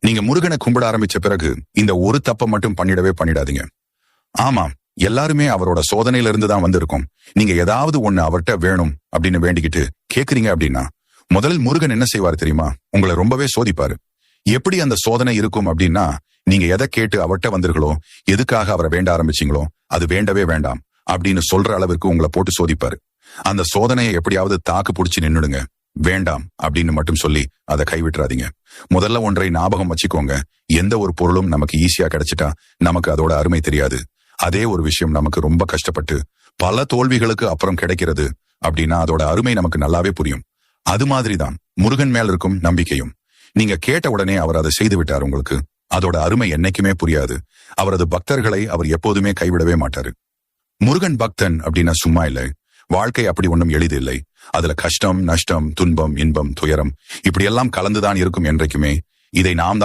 நீங்க முருகனை கும்பிட ஆரம்பிச்ச பிறகு இந்த ஒரு தப்பை மட்டும் பண்ணிடாதீங்க. ஆமாம், எல்லாருமே அவரோட சோதனையில இருந்து தான் வந்திருக்கோம். நீங்க ஏதாவது ஒண்ணு அவர்கிட்ட வேணும் அப்படின்னு வேண்டிக்கிட்டு கேக்குறீங்க அப்படின்னா முதலில் முருகன் என்ன செய்வார் தெரியுமா? உங்களை ரொம்பவே சோதிப்பாரு. எப்படி அந்த சோதனை இருக்கும் அப்படின்னா, நீங்க எதை கேட்டு அவர்கிட்ட வந்தீர்களோ, எதுக்காக அவரை வேண்ட ஆரம்பிச்சீங்களோ அது வேண்டவே வேண்டாம் அப்படின்னு சொல்ற அளவிற்கு உங்களை போட்டு சோதிப்பாரு. அந்த சோதனையை எப்படியாவது தாக்கு பிடிச்சு நின்னுடுங்க. வேண்டாம் அப்படின்னு மட்டும் சொல்லி அதை கைவிட்டுறாதீங்க. முதல்ல ஒன்றை ஞாபகம் வச்சுக்கோங்க. எந்த ஒரு பொருளும் நமக்கு ஈஸியா கிடைச்சிட்டா நமக்கு அதோட அருமை தெரியாது. அதே ஒரு விஷயம் நமக்கு ரொம்ப கஷ்டப்பட்டு பல தோல்விகளுக்கு அப்புறம் கிடைக்கிறது அப்படின்னா அதோட அருமை நமக்கு நல்லாவே புரியும். அது மாதிரிதான் முருகன் மேல் இருக்கும் நம்பிக்கையும். நீங்க கேட்ட உடனே அவர் அதை செய்து விட்டார் உங்களுக்கு. அதோட அருமை என்னைக்குமே புரியாது. அவரது பக்தர்களை அவர் எப்போதுமே கைவிடவே மாட்டாரு. முருகன் பக்தன் அப்படின்னா சும்மா இல்லை. வாழ்க்கை அப்படி ஒன்றும் எளிது இல்லை. அதுல கஷ்டம், நஷ்டம், துன்பம், இன்பம், துயரம் இப்படி எல்லாம் கலந்துதான் இருக்கும் என்றைக்குமே. இதை நாம் தான்